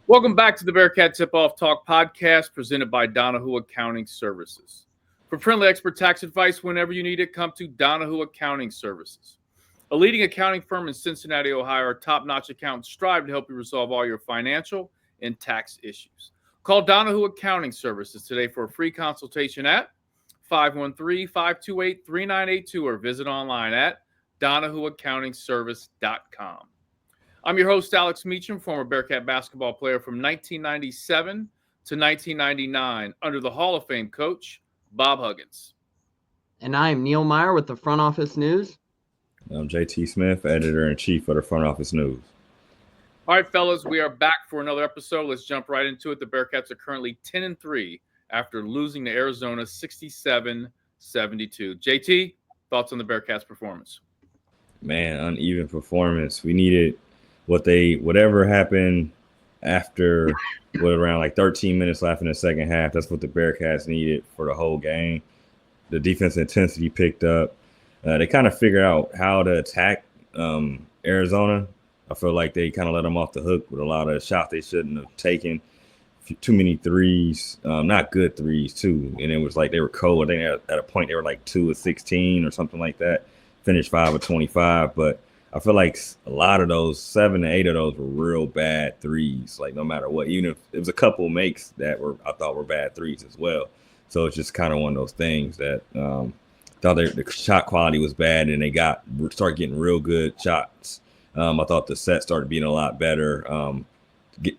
Welcome back to the Bearcat Tip-Off Talk podcast presented by Donahue Accounting Services. For friendly expert tax advice whenever you need it, come to Donahue Accounting Services. A leading accounting firm in Cincinnati, Ohio, our top-notch accountants strive to help you resolve all your financial and tax issues. Call Donahue Accounting Services today for a free consultation at 513-528-3982 or visit online at donahueaccountingservice.com. I'm your host, Alex Meacham, former Bearcat basketball player from 1997 to 1999 under the Hall of Fame coach, Bob Huggins. And I am Neil Meyer with the Front Office News. I'm JT Smith, editor-in-chief of the Front Office News. All right, fellas, we are back for another episode. Let's jump right into it. The Bearcats are currently 10-3 after losing to Arizona 67-72. JT, thoughts on the Bearcats' performance? Man, uneven performance. We needed whatever happened after around like 13 minutes left in the second half. That's what the Bearcats needed for the whole game. The defense intensity picked up. They kind of figured out how to attack Arizona. I feel like they kind of let them off the hook with a lot of shots they shouldn't have taken. Too many threes, not good threes too. And it was like they were cold. I think at a point they were like 2 of 16 or something like that. Finished 5 of 25, but I feel like a lot of those, 7 to 8 of those were real bad threes, like no matter what. Even if it was a couple makes that I thought were bad threes as well. So it's just kind of one of those things that thought the shot quality was bad and they started getting real good shots. I thought the set started being a lot better, get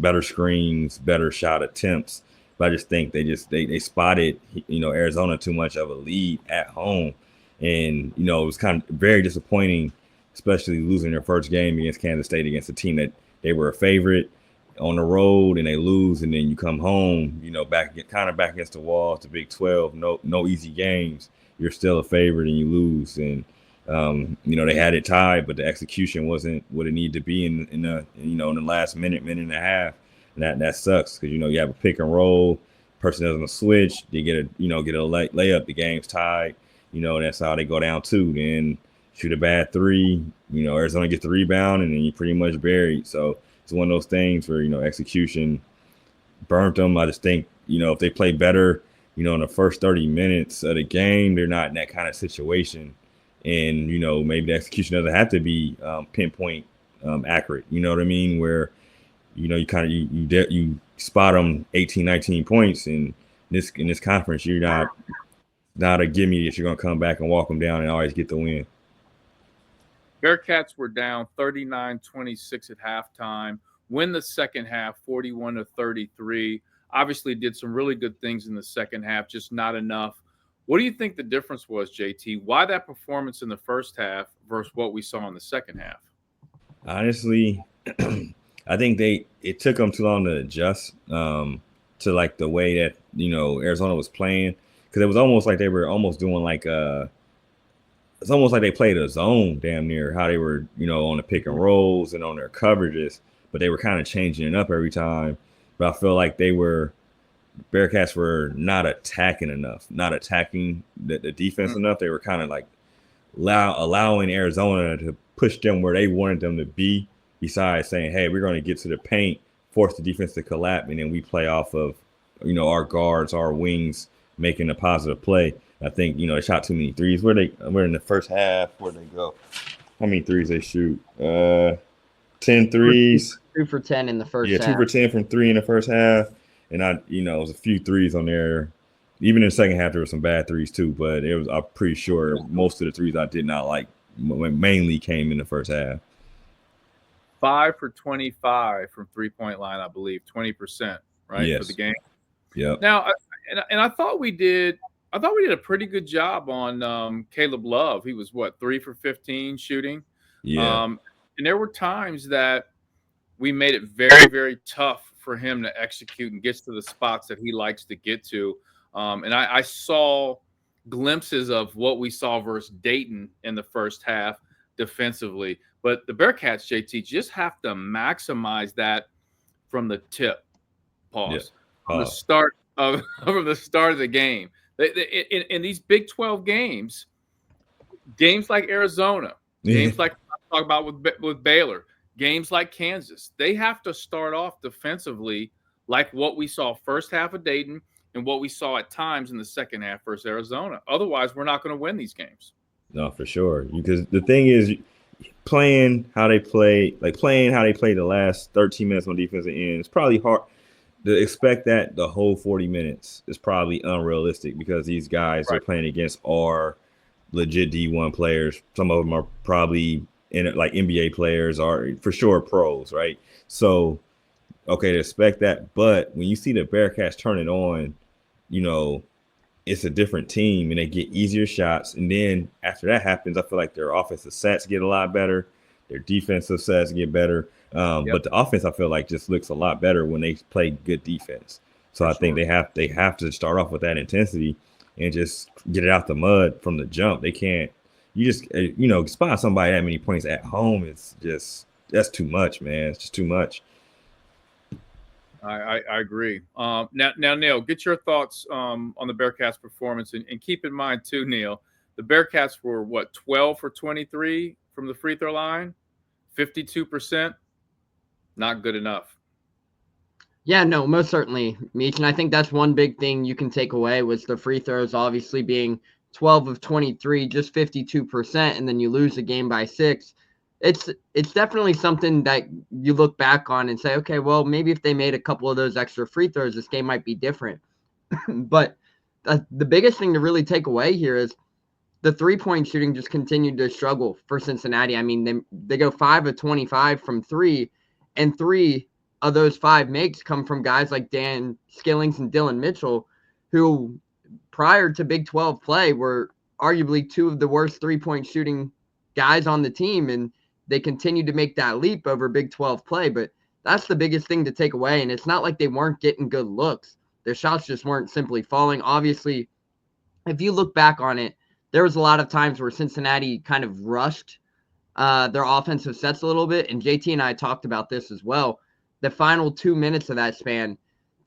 better screens, better shot attempts. But I just think they spotted, Arizona too much of a lead at home. And, it was kind of very disappointing, especially losing their first game against Kansas State against a team that they were a favorite on the road and they lose. And then you come home, back against the wall. It's the Big 12, no easy games. You're still a favorite and you lose. And, they had it tied, but the execution wasn't what it needed to be in the last minute and a half. And that sucks because, you have a pick and roll, person doesn't switch, they get a layup, the game's tied. That's how they go down 2. Then shoot a bad 3, Arizona gets the rebound, and then you're pretty much buried. So it's one of those things where, execution burnt them. I just think, if they play better, in the first 30 minutes of the game, they're not in that kind of situation. And, maybe the execution doesn't have to be pinpoint accurate. You know what I mean? Where, you spot them 18, 19 points in this conference. You're not a gimme that you're going to come back and walk them down and always get the win. Bearcats were down 39-26 at halftime. Win the second half, 41-33. Obviously did some really good things in the second half, just not enough. What do you think the difference was, JT? Why that performance in the first half versus what we saw in the second half? Honestly, I think it took them too long to adjust to like the way that, Arizona was playing. Because it was almost like they were almost doing like it's almost like they played a zone damn near, how they were, on the pick and rolls and on their coverages, but they were kind of changing it up every time. But I feel like Bearcats were not attacking enough, not attacking the defense enough. They were kind of like allowing Arizona to push them where they wanted them to be, besides saying, hey, we're going to get to the paint, force the defense to collapse, and then we play off of, our guards, our wings, making a positive play. I think, they shot too many threes. We're in the first half. Where'd they go? How many threes they shoot? 10 threes. 2 for 10 in the first half. Yeah, 2 for 10 from 3 in the first half. And it was a few threes on there. Even in the second half, there were some bad threes too. But I'm pretty sure most of the threes I did not like mainly came in the first half. 5 for 25 from three-point line, I believe, 20%, right? Yes. For the game. Yeah. Now, and I thought we did a pretty good job on Caleb Love. He was 3 for 15 shooting. Yeah. And there were times that we made it very, very tough for him to execute and get to the spots that he likes to get to. And I saw glimpses of what we saw versus Dayton in the first half defensively. But the Bearcats, JT, just have to maximize that from the tip. Pause. From the start of the game. In these Big 12 games like Arizona, games like I talk about with Baylor, games like Kansas, they have to start off defensively like what we saw first half of Dayton and what we saw at times in the second half versus Arizona. Otherwise, we're not going to win these games. No, for sure. Because the thing is, playing how they play the last 13 minutes on defensive end, it's probably hard to expect that the whole 40 minutes is probably unrealistic because these guys Right. are playing against are legit D1 players. Some of them are probably in like NBA players, are for sure pros, right? So, okay, to expect that. But when you see the Bearcats turn it on, you know, it's a different team and they get easier shots. And then after that happens, I feel like their offensive sets get a lot better. Their defensive sets get better. Yep. But the offense, I feel like, just looks a lot better when they play good defense. So I think they have to start off with that intensity and just get it out the mud from the jump. They can't. You just spot somebody that many points at home. It's just that's too much, man. It's just too much. I agree. Now, Neil, get your thoughts on the Bearcats' performance, and keep in mind too, Neil, the Bearcats were what 12 for 23 from the free throw line, 52%. Not good enough. Yeah, no, most certainly, Meach. And I think that's one big thing you can take away was the free throws obviously being 12 of 23, just 52%, and then you lose the game by 6. It's definitely something that you look back on and say, okay, well, maybe if they made a couple of those extra free throws, this game might be different. But the biggest thing to really take away here is the three-point shooting just continued to struggle for Cincinnati. I mean, they go 5 of 25 from 3, and 3 of those 5 makes come from guys like Dan Skillings and Dylan Mitchell, who prior to Big 12 play were arguably 2 of the worst three-point shooting guys on the team, and they continued to make that leap over Big 12 play. But that's the biggest thing to take away, and it's not like they weren't getting good looks. Their shots just weren't simply falling. Obviously, if you look back on it, there was a lot of times where Cincinnati kind of rushed their offensive sets a little bit, and JT and I talked about this as well. The final 2 minutes of that span,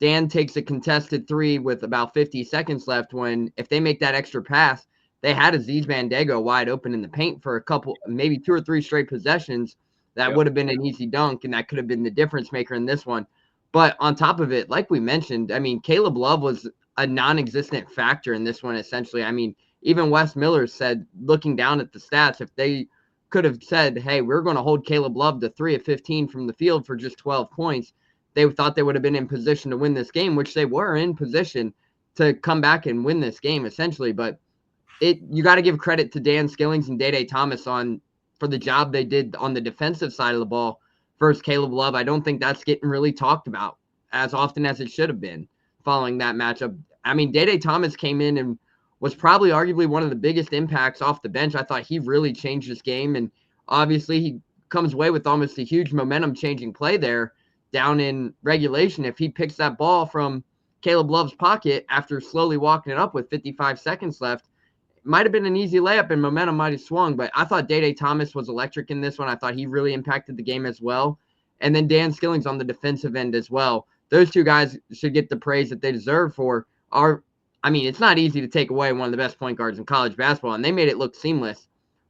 Dan takes a contested 3 with about 50 seconds left when if they make that extra pass, they had Aziz Bandago wide open in the paint for a couple, maybe 2 or 3 straight possessions. That would have been an easy dunk, and that could have been the difference maker in this one. But on top of it, like we mentioned, I mean, Caleb Love was a non-existent factor in this one, essentially. I mean, even Wes Miller said, looking down at the stats, if they could have said, hey, we're going to hold Caleb Love to 3 of 15 from the field for just 12 points, they thought they would have been in position to win this game, which they were in position to come back and win this game, essentially. But you got to give credit to Dan Skillings and Day Thomas for the job they did on the defensive side of the ball versus Caleb Love. I don't think that's getting really talked about as often as it should have been following that matchup. I mean, Day Thomas came in and was probably arguably one of the biggest impacts off the bench. I thought he really changed this game, and obviously he comes away with almost a huge momentum-changing play there down in regulation. If he picks that ball from Caleb Love's pocket after slowly walking it up with 55 seconds left, it might have been an easy layup and momentum might have swung, but I thought Day Thomas was electric in this one. I thought he really impacted the game as well. And then Dan Skillings on the defensive end as well. Those two guys should get the praise that they deserve for it's not easy to take away one of the best point guards in college basketball, and they made it look seamless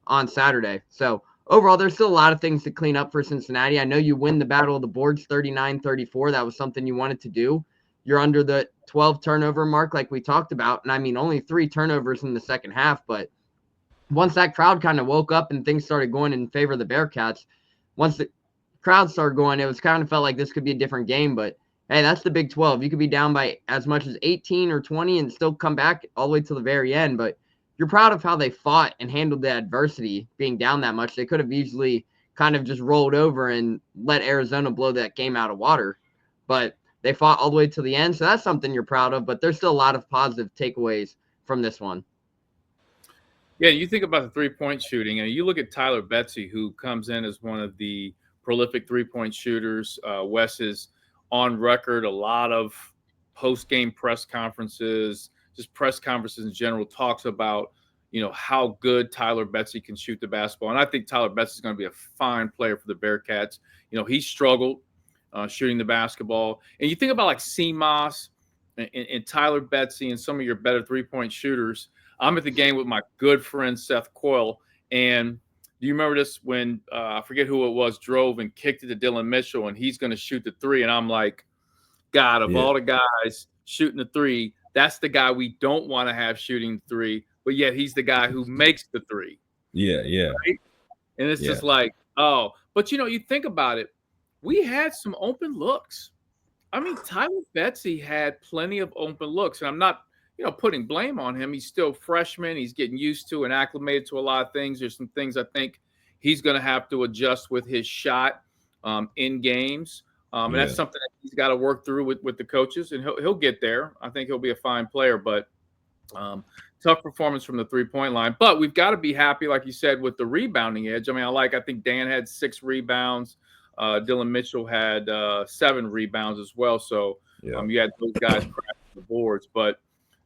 on Saturday. So overall, there's still a lot of things to clean up for Cincinnati. I know you win the battle of the boards 39-34. That was something you wanted to do. You're under the 12 turnover mark like we talked about, and I mean only 3 turnovers in the second half, but once that crowd kind of woke up and things started going in favor of the Bearcats, once the crowd started going, it was kind of felt like this could be a different game, but hey, that's the Big 12. You could be down by as much as 18 or 20 and still come back all the way to the very end. But you're proud of how they fought and handled the adversity being down that much. They could have easily kind of just rolled over and let Arizona blow that game out of water. But they fought all the way to the end. So that's something you're proud of. But there's still a lot of positive takeaways from this one. Yeah, you think about the three-point shooting, and you look at Tyler Betsy, who comes in as one of the prolific three-point shooters. Wes is on record, a lot of post-game press conferences, just press conferences in general, talks about, how good Tyler Betsy can shoot the basketball. And I think Tyler Betsy is going to be a fine player for the Bearcats. He struggled shooting the basketball. And you think about like CMOS and Tyler Betsy and some of your better three-point shooters. I'm at the game with my good friend Seth Coyle, and Do you remember this when I forget who it was drove and kicked it to Dylan Mitchell and he's going to shoot the three, and I'm like, God, of Yeah. all the guys shooting the three, that's the guy we don't want to have shooting three, but yet he's the guy who makes the three. Yeah. Yeah. Right? And it's Yeah. just like, oh, but you think about it, we had some open looks. I mean, Tyler Betsy had plenty of open looks, and I'm not, putting blame on him. He's still freshman. He's getting used to and acclimated to a lot of things. There's some things I think he's going to have to adjust with his shot in games, and that's Yeah. something that he's got to work through with the coaches, and he'll get there. I think he'll be a fine player, but tough performance from the 3-point line. But we've got to be happy, like you said, with the rebounding edge. I mean, I think Dan had 6 rebounds. Dylan Mitchell had 7 rebounds as well. So Yeah. you had those guys crashing the boards. But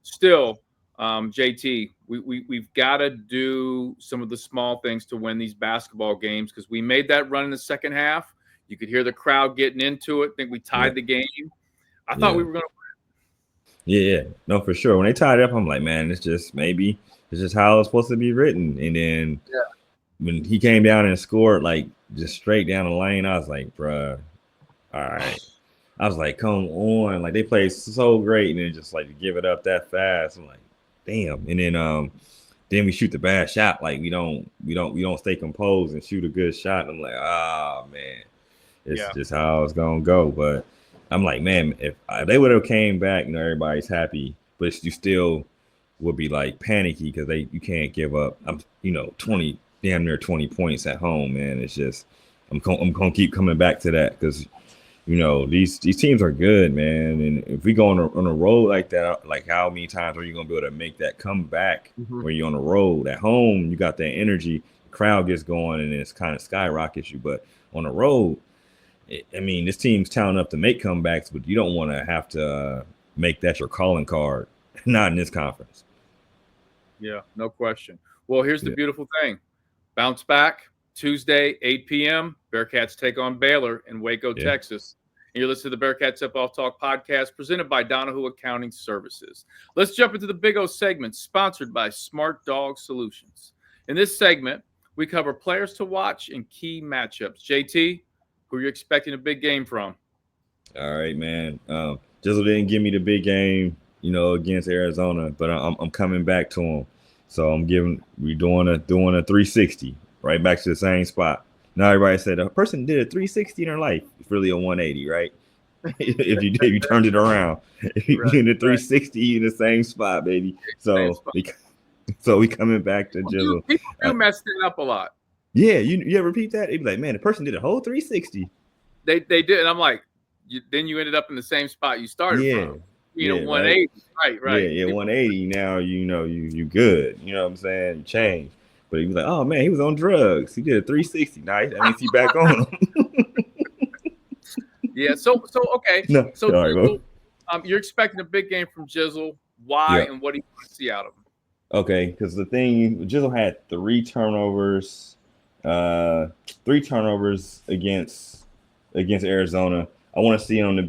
still, JT, we've got to do some of the small things to win these basketball games, because we made that run in the second half. You could hear the crowd getting into it. I think we tied the game. I thought we were going to. Yeah, no, for sure. When they tied it up, I'm like, man, it's just how it's supposed to be written. And then when he came down and scored, like just straight down the lane, I was like, bruh, all right. I was like, come on, like they played so great, and then just like to give it up that fast. I'm like, damn. And then we shoot the bad shot, like we don't stay composed and shoot a good shot. I'm like, man, it's just how it's gonna go. But I'm like, man, if they would have came back, everybody's happy, but you still would be like panicky because you can't give up. I'm 20, damn near 20 points at home, man. It's just I'm gonna keep coming back to that because these teams are good, man. And if we go on a road like that, like how many times are you gonna be able to make that comeback when you're on the road? At home, you got that energy, the crowd gets going, and it's kind of skyrockets you. But on the road, I mean, this team's talented enough to make comebacks, but you don't want to have to make that your calling card. Not in this conference. Yeah, no question. Well, here's the beautiful thing. Bounce back Tuesday, 8 p.m. Bearcats take on Baylor in Waco, Texas. And you're listening to the Bearcat Tip-Off Talk podcast presented by Donahue Accounting Services. Let's jump into the Big O segment sponsored by Smart Dog Solutions. In this segment, we cover players to watch and key matchups. JT, who are you expecting a big game from? All right, man. Jizzle didn't give me the big game, against Arizona, but I'm coming back to him. So we're doing a 360 right back to the same spot. Now everybody said a person did a 360 in their life. It's really a 180, right? if you turned it around, if you did a 360 in the same spot, baby. So we coming back to Jizzle. People do mess it up a lot. Yeah, you ever repeat that? It'd be like, man, the person did a whole 360. They did, and I'm like, then you ended up in the same spot you started from. 180, right? Yeah, 180. Now you good. You know what I'm saying? You changed. But he was like, oh man, he was on drugs. He did a 360. Nice. That means he back on him. Yeah. So okay. No. So Jizzle, you're expecting a big game from Jizzle. Why and what do you want to see out of him? Okay, because the thing, Jizzle had 3 turnovers. 3 turnovers against Arizona. I want to see him to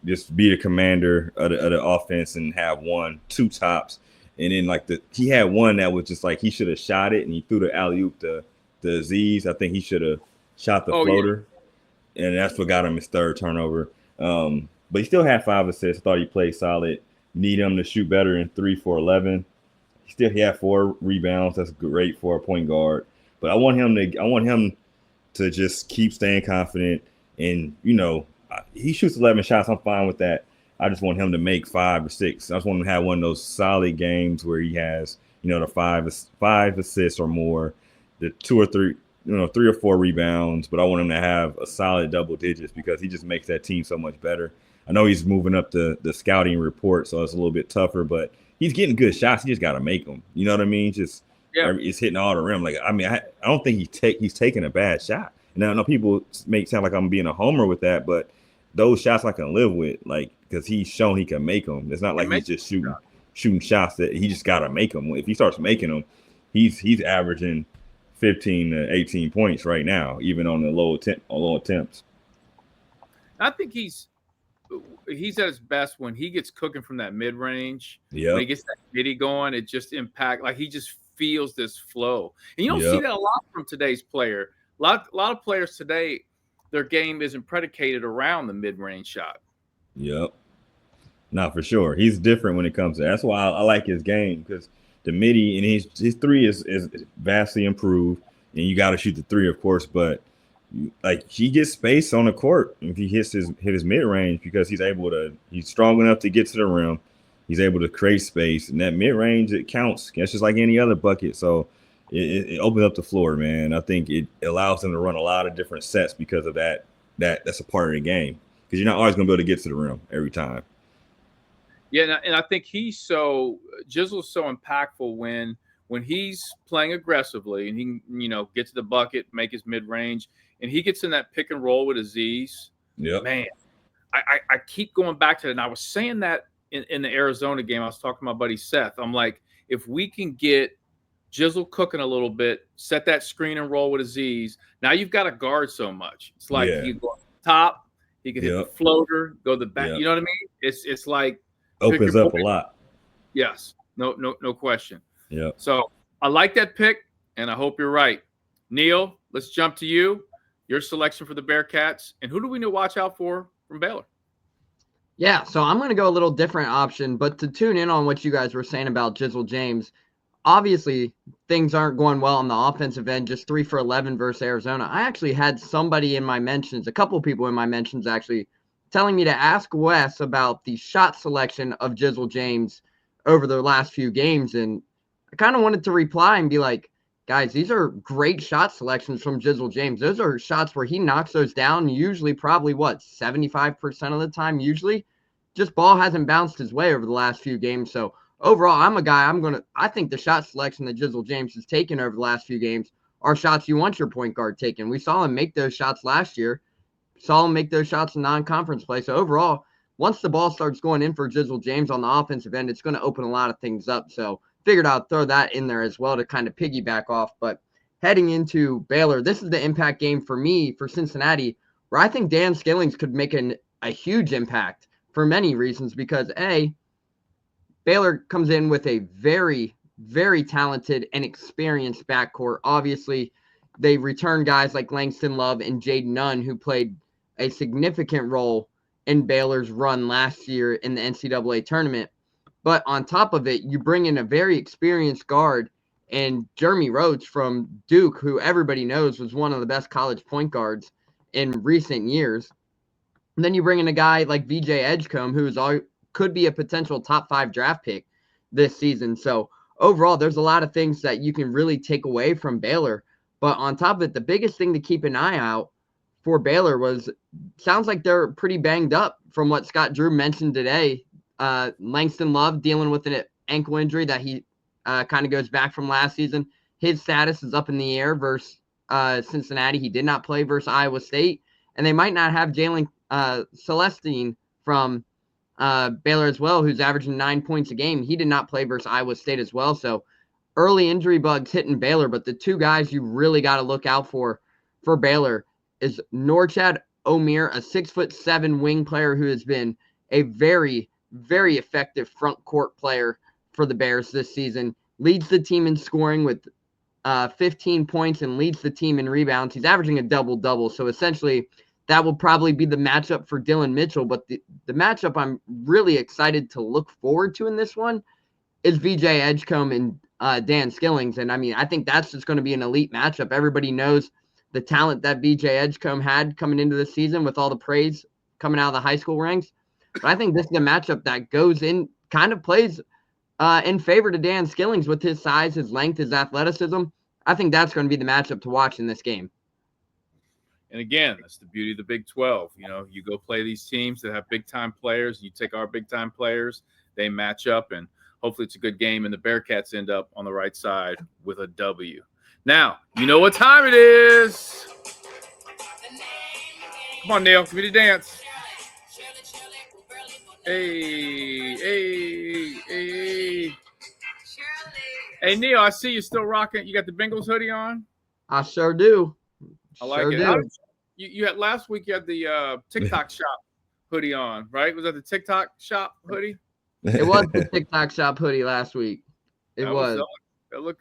just be the commander of the offense and have 2 tops. And then he had one that was just like he should have shot it and he threw the alley-oop to Aziz. I think he should have shot the floater. Yeah. And that's what got him his 3rd turnover. But he still had 5 assists. I thought he played solid. Need him to shoot better in 3 for 11. He had 4 rebounds. That's great for a point guard. But I want him to just keep staying confident. And he shoots 11 shots. I'm fine with that. I just want him to make 5 or 6. I just want him to have one of those solid games where he has the 5 assists or more, the 2 or 3, 3 or 4 rebounds. But I want him to have a solid double digits because he just makes that team so much better. I know he's moving up the scouting report, so it's a little bit tougher, but he's getting good shots. He just got to make them. You know what I mean? Just it's hitting all the rim. Like, I mean, I don't think he's taking a bad shot. Now I know people make it sound like I'm being a homer with that, but those shots I can live with, like, because he's shown he can make them. It's not like he's just shooting shots that he just got to make them. If he starts making them, he's averaging 15 to 18 points right now, even on the low attempts. I think he's at his best when he gets cooking from that mid range. Yeah, when he gets that midi going, it just impact. Like he just feels this flow. And you don't see Yep. that a lot from today's player. A lot of players today, their game isn't predicated around the mid-range shot. Yep. Not for sure. He's different when it comes to. That's why I like his game, because the midi and his three is vastly improved, and you got to shoot the three, of course. But like, he gets space on the court if he hit his mid range, because he's strong enough to get to the rim. He's able to create space, and that mid range, it counts. It's just like any other bucket. So it opens up the floor, man. I think it allows them to run a lot of different sets because of that. That's a part of the game, because you're not always going to be able to get to the rim every time. Yeah, and I think Jizzle's so impactful when he's playing aggressively and he can, get to the bucket, make his mid range, and he gets in that pick and roll with Aziz. Yep. Man, I keep going back to it, and I was saying that in the Arizona game. I was talking to my buddy Seth. I'm like, if we can get Jizzle cooking a little bit, set that screen and roll with Aziz, now you've got to guard so much. It's like you go top, he can hit the floater, go the back. You know what I mean? It's like opens up a lot. Yes. No question. Yeah. So I like that pick, and I hope you're right. Neil, let's jump to you. Your selection for the Bearcats. And who do we need to watch out for from Baylor? Yeah, so I'm going to go a little different option, but to tune in on what you guys were saying about Jizzle James, obviously things aren't going well on the offensive end, just 3 for 11 versus Arizona. I actually had somebody in my mentions, a couple people in my mentions actually, telling me to ask Wes about the shot selection of Jizzle James over the last few games. And I kind of wanted to reply and be like, guys, these are great shot selections from Jizzle James. Those are shots where he knocks those down, usually probably 75% of the time, usually. Just ball hasn't bounced his way over the last few games. So overall, I think the shot selection that Jizzle James has taken over the last few games are shots you want your point guard taking. We saw him make those shots last year. Saw him make those shots in non-conference play. So overall, once the ball starts going in for Jizzle James on the offensive end, it's going to open a lot of things up. So figured I'd throw that in there as well to kind of piggyback off. But heading into Baylor, this is the impact game for me, for Cincinnati, where I think Dan Skillings could make a huge impact for many reasons, because Baylor comes in with a very, very talented and experienced backcourt. Obviously, they return guys like Langston Love and Jaden Nunn, who played a significant role in Baylor's run last year in the NCAA tournament. But on top of it, you bring in a very experienced guard and Jeremy Rhodes from Duke, who everybody knows was one of the best college point guards in recent years. And then you bring in a guy like VJ Edgecombe, who could be a potential top 5 draft pick this season. So overall, there's a lot of things that you can really take away from Baylor. But on top of it, the biggest thing to keep an eye out for Baylor sounds like they're pretty banged up from what Scott Drew mentioned today. Langston Love dealing with an ankle injury that he kind of goes back from last season. His status is up in the air versus Cincinnati. He did not play versus Iowa State. And they might not have Jalen Celestine from Baylor as well, who's averaging 9 points a game. He did not play versus Iowa State as well. So early injury bugs hitting Baylor, but the two guys you really got to look out for Baylor is Norchad Omier, a 6'7" wing player who has been a very, very effective front court player for the Bears this season. Leads the team in scoring with 15 points and leads the team in rebounds. He's averaging a double-double. So essentially, that will probably be the matchup for Dylan Mitchell. But the matchup I'm really excited to look forward to in this one is VJ Edgecombe and Dan Skillings. And I mean, I think that's just going to be an elite matchup. Everybody knows the talent that VJ Edgecombe had coming into the season with all the praise coming out of the high school ranks. But I think this is a matchup that goes in, kind of plays in favor to Dan Skillings with his size, his length, his athleticism. I think that's going to be the matchup to watch in this game. And again, that's the beauty of the Big 12. You go play these teams that have big-time players. You take our big-time players. They match up, and hopefully it's a good game, and the Bearcats end up on the right side with a W. Now, you know what time it is. Come on, Neil. Give me the dance. Hey. Hey, Neil, I see you still rocking. You got the Bengals hoodie on? I sure do. I like it. You had last week. You had the TikTok shop hoodie on, right? Was that the TikTok shop hoodie? It was the TikTok shop hoodie last week. It was. This was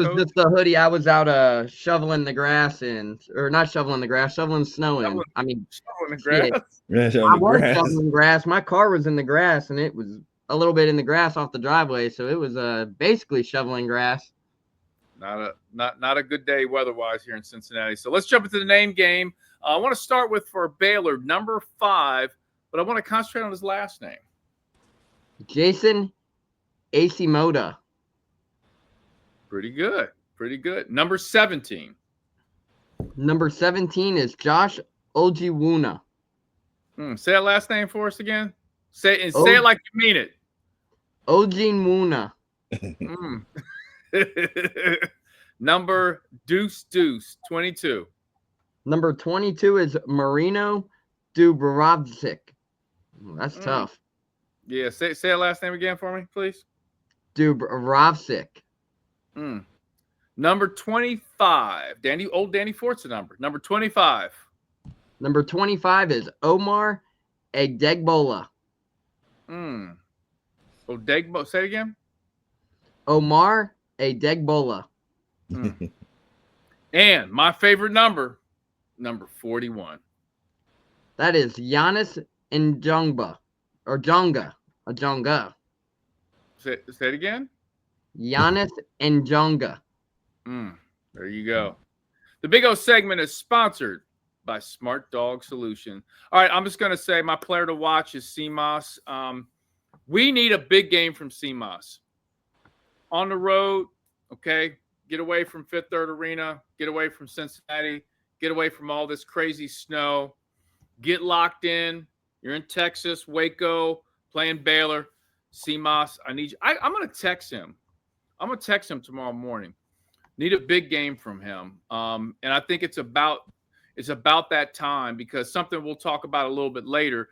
cozy. just the hoodie I was out shoveling the grass in, or not shoveling the grass, shoveling snow in. I mean, Shoveling the shit. grass. Yeah, on I the was grass. shoveling grass. My car was in the grass, and it was a little bit in the grass off the driveway, so it was basically shoveling grass. Not a good day weather-wise here in Cincinnati. So let's jump into the name game. I want to start with for Baylor, number 5, but I want to concentrate on his last name. Jason Acimoda. Pretty good. Pretty good. Number 17. Number 17 is Josh Ojiwuna. Say that last name for us again. Say it like you mean it. Ojinwuna. Number Deuce 22. Number 22 is Marino Dubrovcic. That's tough. Yeah, say that last name again for me, please. Dubrovcic. Number 25. Danny Fort's number. Number 25. Number 25 is Omar Adegbola. Odegbo. Say it again. Omar Adegbola. And my favorite number 41. That is Giannis Njongba. Or Jonga. Say it again. Giannis Njonga. There you go. The Big O segment is sponsored by Smart Dog Solution. All right, I'm just going to say my player to watch is CMOS. We need a big game from CMOS. On the road, okay, get away from Fifth Third Arena, get away from Cincinnati, get away from all this crazy snow, get locked in. You're in Texas, Waco, playing Baylor. CMOS, I need you. I'm going to text him. I'm going to text him tomorrow morning. Need a big game from him. And I think it's about that time, because something we'll talk about a little bit later.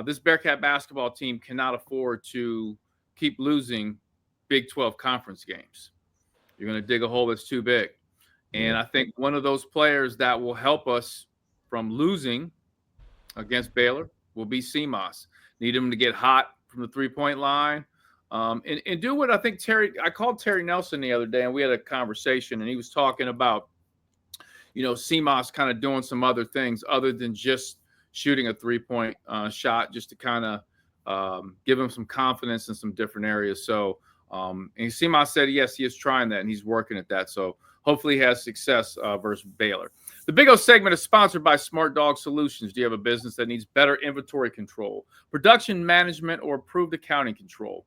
This Bearcat basketball team cannot afford to keep losing Big 12 conference games. You're going to dig a hole that's too big. And I think one of those players that will help us from losing against Baylor will be CMOS. Need him to get hot from the three-point line. And do what I think I called Terry Nelson the other day, and we had a conversation, and he was talking about, CMOS kind of doing some other things other than just shooting a three-point shot, just to kind of give him some confidence in some different areas. So, and CMOS said, yes, he is trying that, and he's working at that. So hopefully he has success versus Baylor. The Big O segment is sponsored by Smart Dog Solutions. Do you have a business that needs better inventory control, production management, or improved accounting control?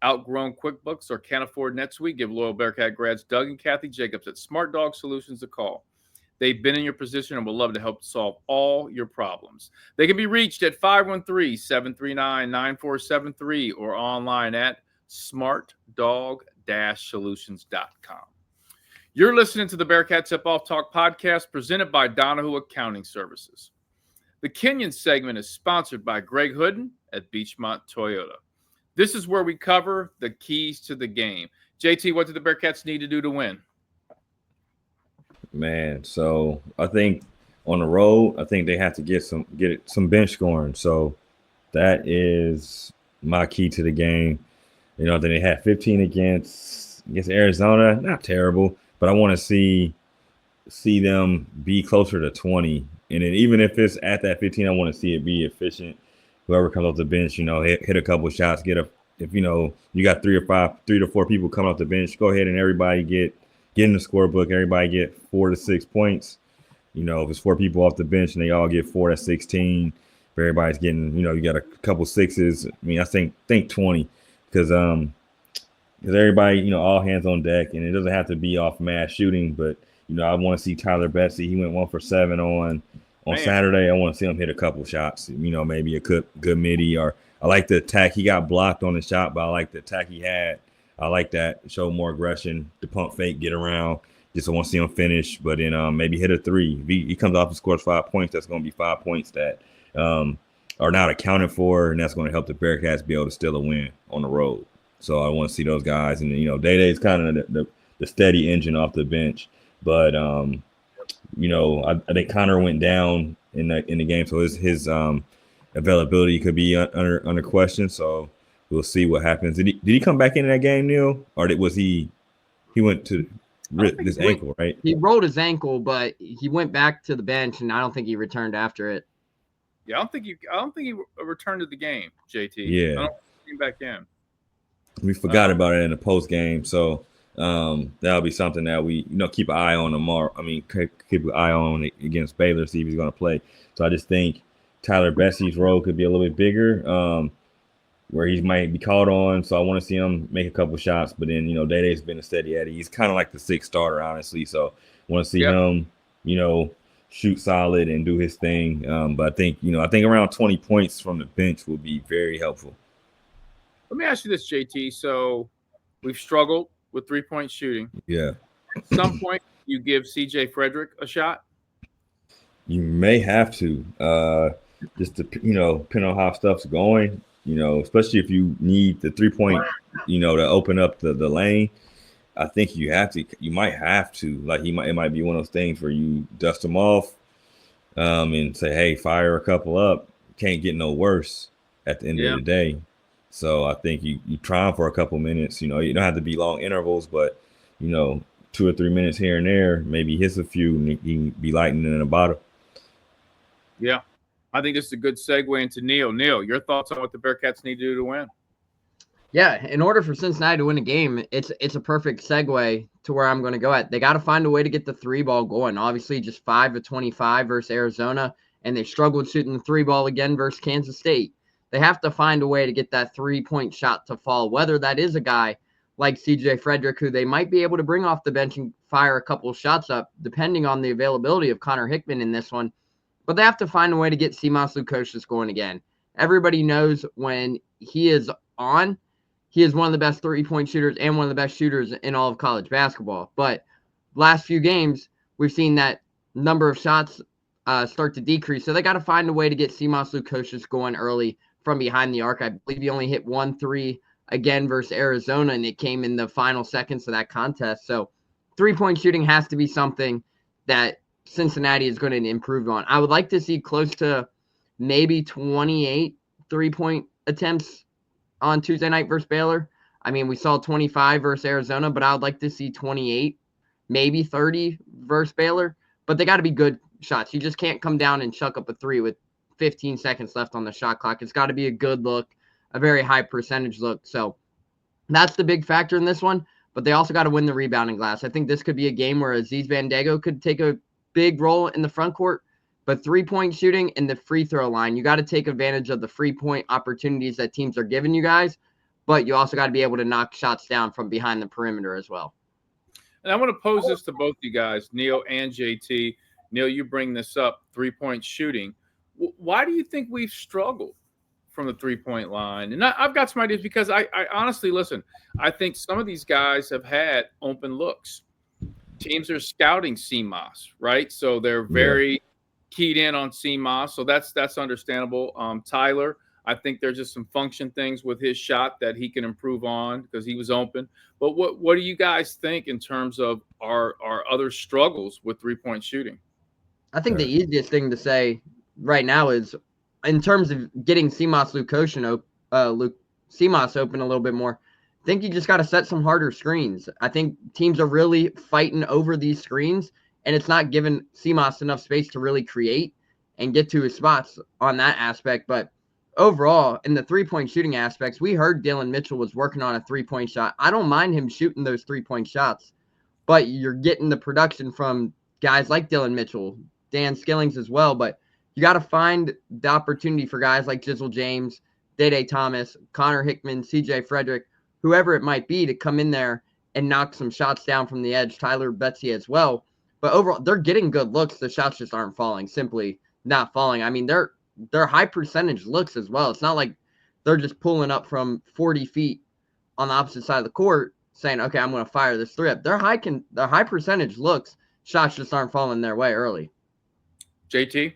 Outgrown QuickBooks or can't afford NetSuite? Give loyal Bearcat grads Doug and Kathy Jacobs at Smart Dog Solutions a call. They've been in your position and will love to help solve all your problems. They can be reached at 513-739-9473 or online at smartdog-solutions.com. You're listening to the Bearcat Tip-Off Talk podcast presented by Donahue Accounting Services. The Kenyon segment is sponsored by Greg Hooden at Beachmont Toyota. This is where we cover the keys to the game. JT, what do the Bearcats need to do to win? Man, so I think on the road, I think they have to get some bench scoring. So that is my key to the game. Then they had 15 against Arizona, not terrible, but I want to see them be closer to 20. And then even if it's at that 15, I want to see it be efficient. Whoever comes off the bench, hit a couple shots, if you got 3 to 4 people coming off the bench, go ahead and everybody get in the scorebook. Everybody get 4 to 6 points. If it's 4 people off the bench and they all get 4, that's 16. If everybody's getting, you got a couple sixes. I mean, I think 20 because everybody, all hands on deck, and it doesn't have to be off mass shooting, but I want to see Tyler Betsy. He went 1 for 7 on Saturday. I want to see him hit a couple shots, maybe a good midi, or I like the attack. He got blocked on the shot, but I like the attack he had. I like that. Show more aggression, the pump fake, get around. Just I want to see him finish, but then maybe hit a 3. If he comes off and scores 5 points, that's going to be 5 points that are not accounted for, and that's going to help the Bearcats be able to steal a win on the road. So I want to see those guys. And, Day-Day's kind of the steady engine off the bench. But, I think Connor went down in the game, so his availability could be under question. So we'll see what happens. Did he come back into that game, Neil? Or was he He went to his ankle, right? He rolled his ankle, but he went back to the bench, and I don't think he returned after it. Yeah, I don't think he returned to the game, JT. Yeah, I don't think he came back in. We forgot about it in the post game, so that'll be something that we keep an eye on tomorrow. I mean, keep an eye on against Baylor, see if he's going to play. So I just think Tyler Bessie's role could be a little bit bigger, where he might be called on. So I want to see him make a couple shots. But then Day-Day's been a steady Eddie. He's kind of like the sixth starter, honestly. So I want to see him, shoot solid and do his thing. But I think around 20 points from the bench will be very helpful. Let me ask you this, JT. So we've struggled with 3-point shooting. Yeah. At some point, you give CJ Frederick a shot? You may have to, just to, depending on how stuff's going, especially if you need the 3-point, to open up the lane. I think you might have to. Like it might be one of those things where you dust them off and say, hey, fire a couple up. Can't get no worse at the end of the day. So I think you try them for a couple minutes. You don't have to be long intervals, but 2 or 3 minutes here and there, maybe hits a few, and you can be lightning in the bottom. Yeah, I think this is a good segue into Neil. Neil, your thoughts on what the Bearcats need to do to win? Yeah, in order for Cincinnati to win a game, it's a perfect segue to where I'm going to go at. They got to find a way to get the 3-ball going. Obviously, just 5 of 25 versus Arizona, and they struggled shooting the 3-ball again versus Kansas State. They have to find a way to get that 3-point shot to fall, whether that is a guy like CJ Frederick, who they might be able to bring off the bench and fire a couple of shots up, depending on the availability of Connor Hickman in this one. But they have to find a way to get Simas Lukosius going again. Everybody knows when he is on, he is one of the best 3-point shooters and one of the best shooters in all of college basketball. But last few games, we've seen that number of shots start to decrease. So they got to find a way to get Simas Lukosius going early from behind the arc. I believe he only hit 1 3 again versus Arizona, and it came in the final seconds of that contest. So 3-point shooting has to be something that Cincinnati is going to improve on. I would like to see close to maybe 28 3-point attempts on Tuesday night versus Baylor. I mean, we saw 25 versus Arizona, but I would like to see 28, maybe 30 versus Baylor. But they got to be good shots. You just can't come down and chuck up a 3 with 15 seconds left on the shot clock. It's got to be a good look, a very high percentage look. So that's the big factor in this one. But they also got to win the rebounding glass. I think this could be a game where Aziz Bandago could take a big role in the front court. But 3-point shooting and the free throw line, you got to take advantage of the free point opportunities that teams are giving you guys. But you also got to be able to knock shots down from behind the perimeter as well. And I want to pose this to both you guys, Neil and JT. Neil, you bring this up, 3-point shooting. Why do you think we've struggled from the 3-point line? And I've got some ideas because I honestly, listen, I think some of these guys have had open looks. Teams are scouting CMOS, right? So they're very keyed in on CMOS. So that's understandable. Tyler, I think there's just some function things with his shot that he can improve on because he was open. But what do you guys think in terms of our other struggles with 3-point shooting? I think the easiest thing to say right now is in terms of getting CMOS open a little bit more, I think you just got to set some harder screens. I think teams are really fighting over these screens, and it's not giving CMOS enough space to really create and get to his spots on that aspect. But overall, in the 3-point shooting aspects, we heard Dylan Mitchell was working on a 3-point shot. I don't mind him shooting those 3-point shots, but you're getting the production from guys like Dylan Mitchell, Dan Skillings as well. But you got to find the opportunity for guys like Jizzle James, Day-Day Thomas, Connor Hickman, CJ Frederick, whoever it might be, to come in there and knock some shots down from the edge. Tyler Betsy as well. But overall, they're getting good looks. The shots just aren't falling, simply not falling. I mean, they're high percentage looks as well. It's not like they're just pulling up from 40 feet on the opposite side of the court saying, okay, I'm going to fire this 3 up. They're high percentage looks. Shots just aren't falling their way early. JT?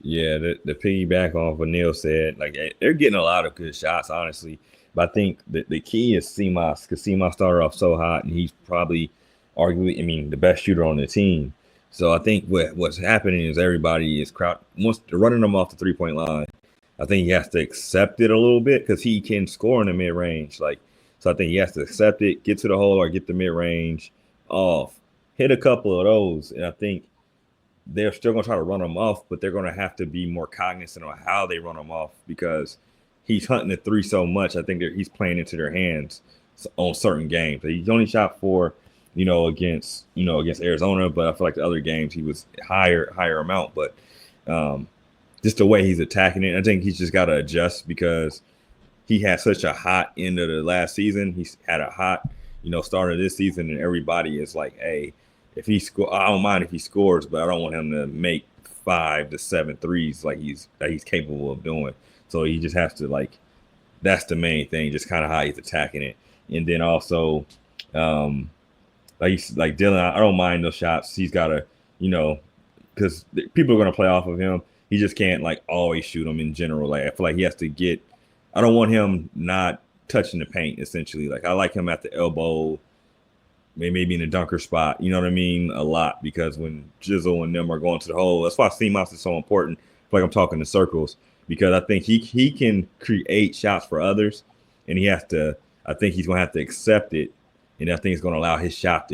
Yeah, the piggyback off what Neil said, like they're getting a lot of good shots, honestly. But I think the key is CMOS, because CMOS started off so hot, and he's probably arguably, the best shooter on the team. So I think what's happening is everybody is once they're running them off the 3-point line. I think he has to accept it a little bit because he can score in the mid range. Like So I think he has to accept it, get to the hole or get the mid range off, hit a couple of those, and I think they're still going to try to run them off, but they're going to have to be more cognizant on how they run them off because he's hunting the three so much. I think he's playing into their hands on certain games. He's only shot 4, against Arizona, but I feel like the other games he was higher amount. But just the way he's attacking it, I think he's just got to adjust because he had such a hot end of the last season. He's had a hot, start of this season, and everybody is like, hey, if he score, I don't mind if he scores, but I don't want him to make 5 to 7 threes like he's capable of doing. So he just has to that's the main thing, just kind of how he's attacking it. And then also, like Dylan, I don't mind those shots. He's got to, because people are going to play off of him. He just can't always shoot them in general. Like I feel like he has to get. I don't want him not touching the paint. Essentially, I like him at the elbow. Maybe in a dunker spot, you know what I mean, a lot, because when Jizzle and them are going to the hole, that's why CMOS is so important. I feel like I'm talking in circles because I think he can create shots for others, and I think he's going to have to accept it, and I think it's going to allow his shot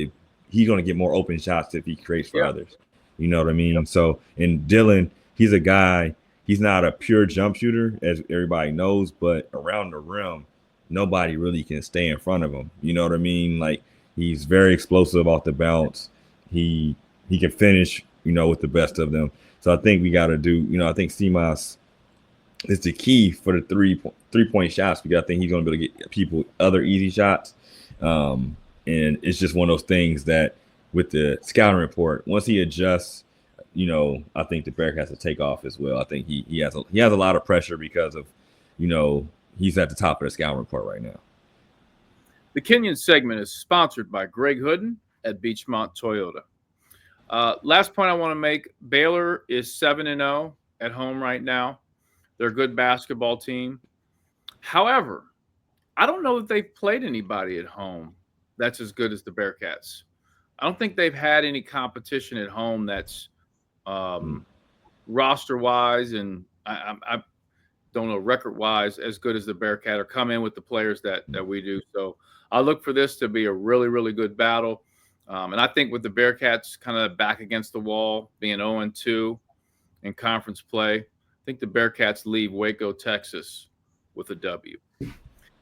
he's going to get more open shots if he creates for others. You know what I mean? Yep. So, and Dylan, he's a guy, he's not a pure jump shooter, as everybody knows, but around the rim, nobody really can stay in front of him. You know what I mean? He's very explosive off the bounce. He can finish, with the best of them. So I think we got to do, I think CMOS is the key for the 3-point shots because I think he's going to be able to get people other easy shots. And it's just one of those things that with the scouting report, once he adjusts, I think the Bearcats will take off as well. I think he has a lot of pressure because of, he's at the top of the scouting report right now. The Kenyon segment is sponsored by Greg Hooden at Beachmont Toyota. Last point I want to make, Baylor is 7-0 at home right now. They're a good basketball team. However, I don't know if they've played anybody at home that's as good as the Bearcats. I don't think they've had any competition at home that's roster-wise and I don't know, record-wise, as good as the Bearcat or come in with the players that we do. So I look for this to be a really, really good battle. And I think with the Bearcats kind of back against the wall, being 0-2 in conference play, I think the Bearcats leave Waco, Texas with a W.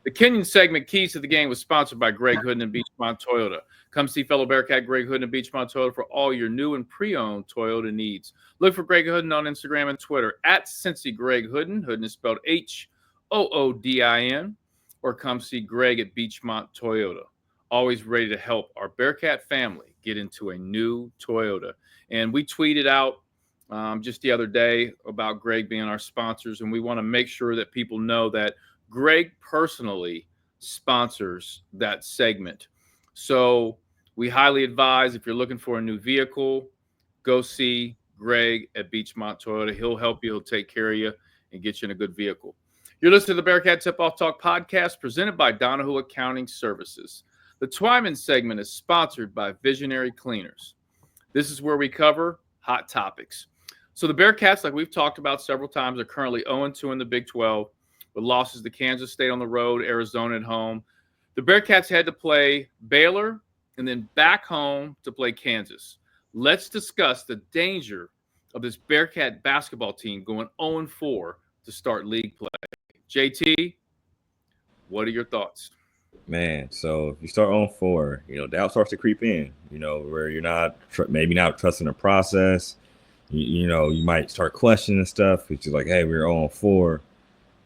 The Kenyon segment, Keys to the Game, was sponsored by Greg Hooden and Beachmont Toyota. Come see fellow Bearcat Greg Hooden and Beachmont Toyota for all your new and pre-owned Toyota needs. Look for Greg Hooden on Instagram and Twitter at Cincy Greg Hooden. Hooden is spelled Hoodin. Or come see Greg at Beachmont Toyota. Always ready to help our Bearcat family get into a new Toyota. And we tweeted out just the other day about Greg being our sponsors, and we want to make sure that people know that Greg personally sponsors that segment. So we highly advise, if you're looking for a new vehicle, go see Greg at Beachmont Toyota. He'll help you. He'll take care of you and get you in a good vehicle. You're listening to the Bearcat Tip-Off Talk podcast presented by Donahue Accounting Services. The Twyman segment is sponsored by Visionary Cleaners. This is where we cover hot topics. So the Bearcats, like we've talked about several times, are currently 0-2 in the Big 12 with losses to Kansas State on the road, Arizona at home. The Bearcats had to play Baylor and then back home to play Kansas. Let's discuss the danger of this Bearcat basketball team going 0-4 to start league play. JT, what are your thoughts? Man, so if you start on 4, doubt starts to creep in, where you're not maybe not trusting the process. You might start questioning stuff. It's just like, hey, we're on 4.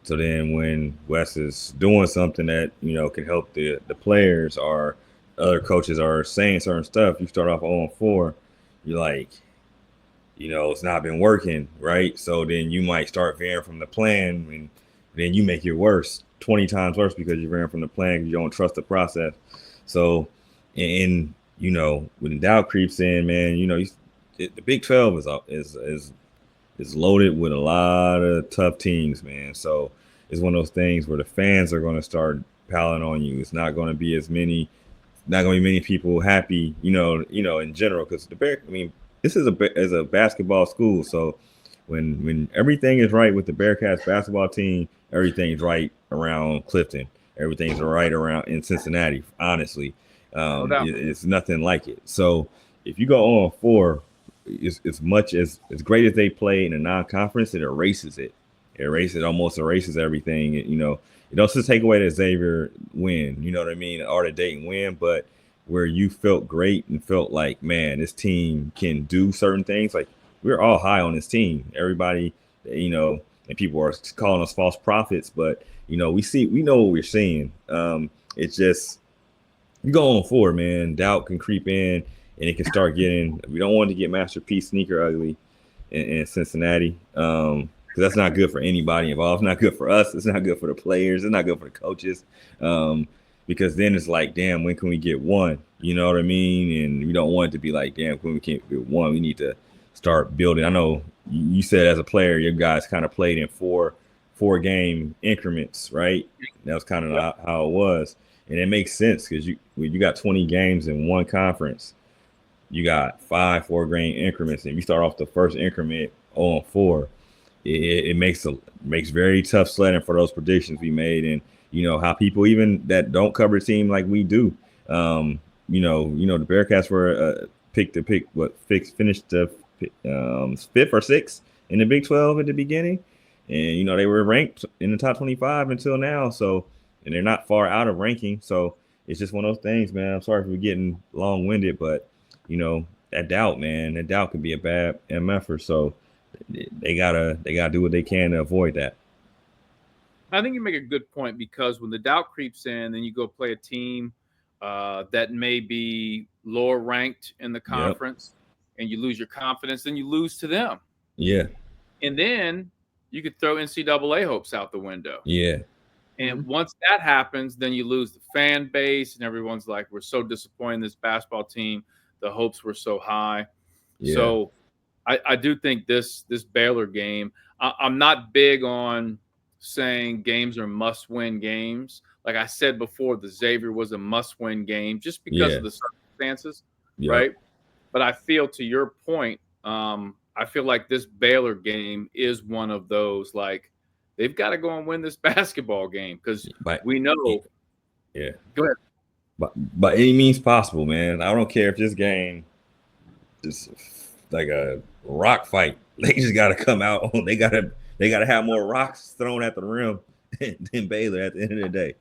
So then when Wes is doing something that, can help the players or other coaches are saying certain stuff, you start off on 4, you're like, it's not been working, right? So then you might start veering from the plan and then you make it worse, 20 times worse because you're veering from the plan because you don't trust the process. So, and when doubt creeps in, man, the Big 12 is loaded with a lot of tough teams, man. So it's one of those things where the fans are going to start piling on you. It's not going to be not going to be many people happy, in general, because this is a basketball school. So when everything is right with the Bearcats basketball team, everything's right around Clifton. everything's right around in Cincinnati. Honestly, No doubt. it's nothing like it. So if you go on 4, as much as great as they play in a non-conference, it erases it. Almost erases everything. It doesn't take away the Xavier win. You know what I mean, or the Dayton win, but where you felt great and felt like, man, this team can do certain things. Like we're all high on this team. Everybody, and people are calling us false prophets, but we know what we're seeing. It's just you go on 4, man. Doubt can creep in, and it can start getting. We don't want to get masterpiece sneaker ugly in Cincinnati, because that's not good for anybody involved. It's not good for us. It's not good for the players. It's not good for the coaches. Because then it's like, damn, when can we get one? You know what I mean? And we don't want it to be like, damn, when we can't get one, we need to start building. I know you said as a player, your guys kind of played in four game increments, right? That was kind of how it was. And it makes sense because you got 20 games in one conference. You got 5 4-game increments. And if you start off the first increment on 4, it makes very tough sledding for those predictions we made. And how people even that don't cover a team like we do. The Bearcats were finished the 5th or 6th in the Big 12 at the beginning, and they were ranked in the top 25 until now. So, and they're not far out of ranking. So it's just one of those things, man. I'm sorry for getting long-winded, but that doubt could be a bad MFer. So they gotta do what they can to avoid that. I think you make a good point, because when the doubt creeps in, then you go play a team that may be lower ranked in the conference, and you lose your confidence, then you lose to them. Yeah. And then you could throw NCAA hopes out the window. Yeah. And once that happens, then you lose the fan base, and everyone's like, we're so disappointed in this basketball team. The hopes were so high. Yeah. So I do think this Baylor game, I'm not big on saying games are must-win games. Like I said before, the Xavier was a must-win game just because of the circumstances, right? But I feel, to your point, I feel like this Baylor game is one of those, like, they've got to go and win this basketball game, because we know. Yeah. Go ahead. By any means possible, man. I don't care if this game is like a rock fight. They just got to come out. They got to have more rocks thrown at the rim than Baylor at the end of the day.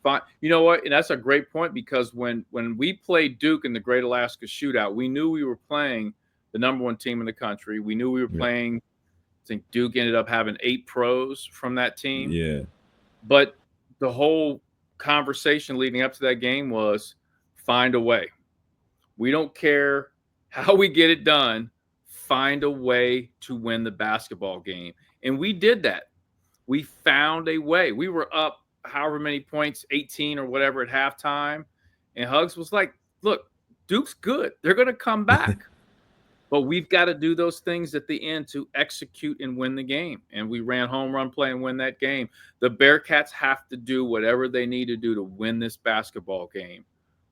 Fine. You know what? And that's a great point, because when we played Duke in the Great Alaska Shootout, we knew we were playing the number 1 team in the country. We knew we were playing. I think Duke ended up having 8 pros from that team. Yeah. But the whole conversation leading up to that game was find a way. We don't care how we get it done. Find a way to win the basketball game. And we did that. We found a way. We were up however many points, 18 or whatever at halftime. And Hugs was like, look, Duke's good. They're going to come back. But we've got to do those things at the end to execute and win the game. And we ran home run play and win that game. The Bearcats have to do whatever they need to do to win this basketball game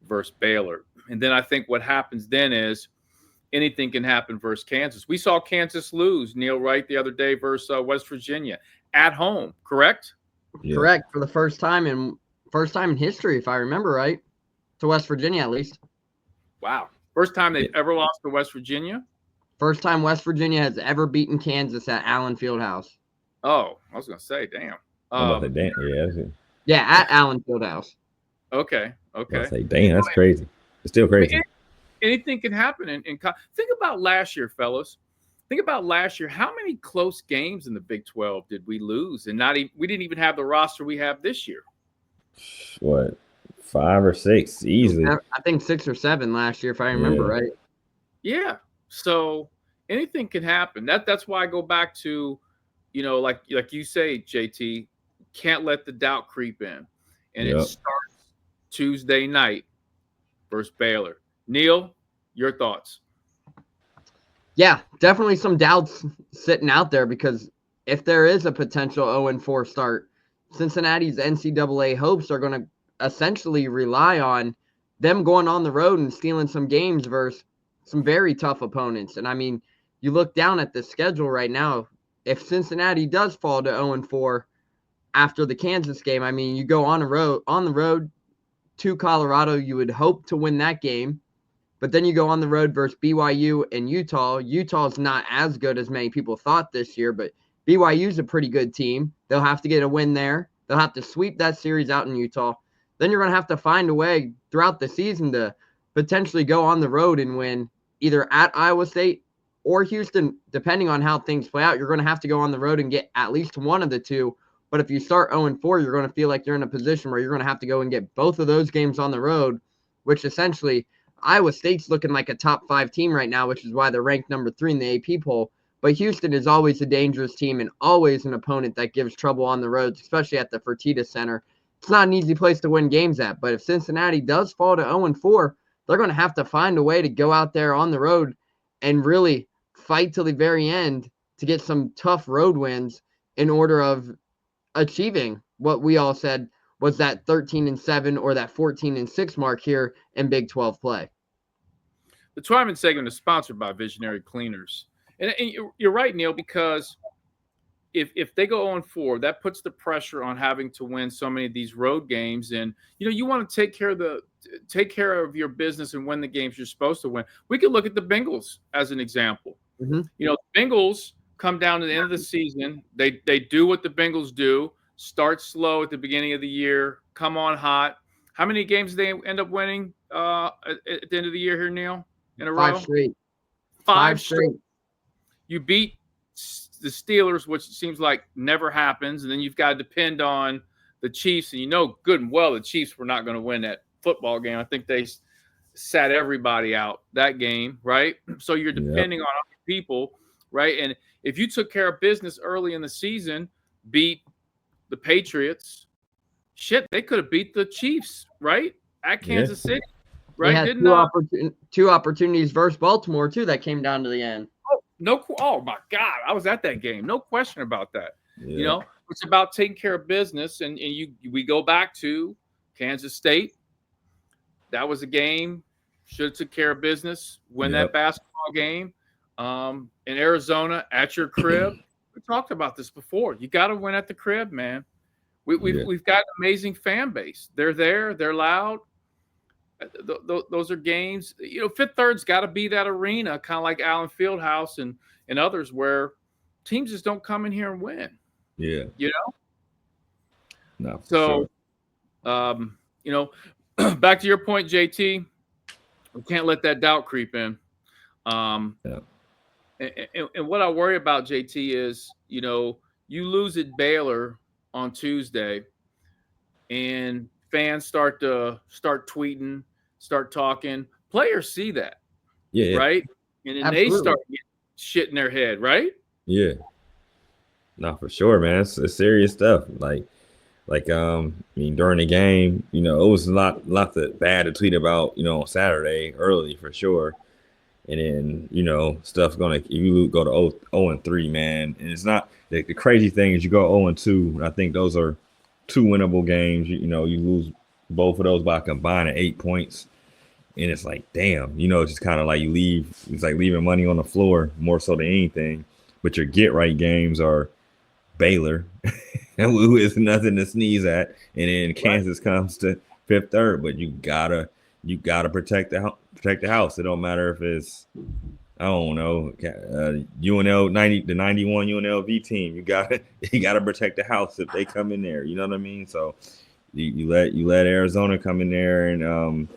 versus Baylor. And then I think what happens then is anything can happen versus Kansas. We saw Kansas lose, Neil, right, the other day versus West Virginia at home, correct? Yeah. Correct, for the first time in history, if I remember right, to West Virginia at least. Wow. First time they've ever lost to West Virginia? First time West Virginia has ever beaten Kansas at Allen Fieldhouse. Oh, I was going to say, damn. Yeah, at Allen Fieldhouse. Okay. I say, damn, that's crazy. It's still crazy. Anything can happen. Think about last year, fellas. Think about last year. How many close games in the Big 12 did we lose? And we didn't even have the roster we have this year. What? 5 or 6 easily. I think 6 or 7 last year, if I remember right. Yeah. So anything can happen. That's why I go back to, like you say, JT, can't let the doubt creep in. And it starts Tuesday night versus Baylor. Neil, your thoughts? Yeah, definitely some doubts sitting out there, because if there is a potential 0-4 start, Cincinnati's NCAA hopes are going to essentially rely on them going on the road and stealing some games versus some very tough opponents. And I mean, you look down at the schedule right now, if Cincinnati does fall to 0-4, after the Kansas game. I mean, you go on the road to Colorado, you would hope to win that game. But then you go on the road versus BYU and Utah. Utah's not as good as many people thought this year, but BYU's a pretty good team. They'll have to get a win there. They'll have to sweep that series out in Utah. Then you're going to have to find a way throughout the season to potentially go on the road and win either at Iowa State or Houston, depending on how things play out. You're going to have to go on the road and get at least one of the two. But if you start 0-4, you're going to feel like you're in a position where you're going to have to go and get both of those games on the road, which essentially Iowa State's looking like a top 5 team right now, which is why they're ranked number 3 in the AP poll. But Houston is always a dangerous team and always an opponent that gives trouble on the roads, especially at the Fertitta Center. It's not an easy place to win games at, but if Cincinnati does fall to 0-4, they're going to have to find a way to go out there on the road and really fight till the very end to get some tough road wins in order of achieving what we all said was that 13-7 or that 14-6 mark here in Big 12 play. The Twyman segment is sponsored by Visionary Cleaners. And you're right, Neil, because if they go 0-4, that puts the pressure on having to win so many of these road games. And, you want to take care of your business and win the games you're supposed to win. We could look at the Bengals as an example. Mm-hmm. The Bengals come down to the end of the season. They do what the Bengals do, start slow at the beginning of the year, come on hot. How many games did they end up winning at the end of the year here, Neil, in a row? 5 straight. 5 straight. You beat the Steelers, which seems like never happens, and then you've got to depend on the Chiefs, and good and well the Chiefs were not going to win that football game. I think they sat everybody out that game, right? So you're depending on other people, right? And if you took care of business early in the season, beat the Patriots, they could have beat the Chiefs, right? At Kansas City, right? They had two opportunities versus Baltimore, too, that came down to the end. Oh my God, I was at that game. No question about that. It's about taking care of business, and we go back to Kansas State. That was a game. Should have took care of business. Win that basketball game. In Arizona at your crib. We talked about this before. You got to win at the crib, man. We've got an amazing fan base. They're there. They're loud. Those are games. Fifth Third's got to be that arena, kind of like Allen Fieldhouse and others, where teams just don't come in here and win. Yeah. No. So, back to your point, JT. We can't let that doubt creep in. And what I worry about, JT, is you lose at Baylor on Tuesday, and fans start tweeting, start talking. Players see that, right? And then they start getting shit in their head, right? Yeah. No, for sure, man. It's serious stuff. Like during the game, it was a lot bad to tweet about, on Saturday early for sure. And then, stuff's you go to 0-3, man. And it's not the crazy thing is you go 0-2. I think those are 2 winnable games. You lose both of those by combining 8 points. And it's like, damn, it's just kind of like you leave. It's like leaving money on the floor more so than anything. But your get right games are Baylor, who is nothing to sneeze at. And then Kansas comes to Fifth Third. But you gotta protect the house. It don't matter if it's, I don't know, UNL the 91 UNLV team. You gotta protect the house if they come in there. You know what I mean? So you let Arizona come in there and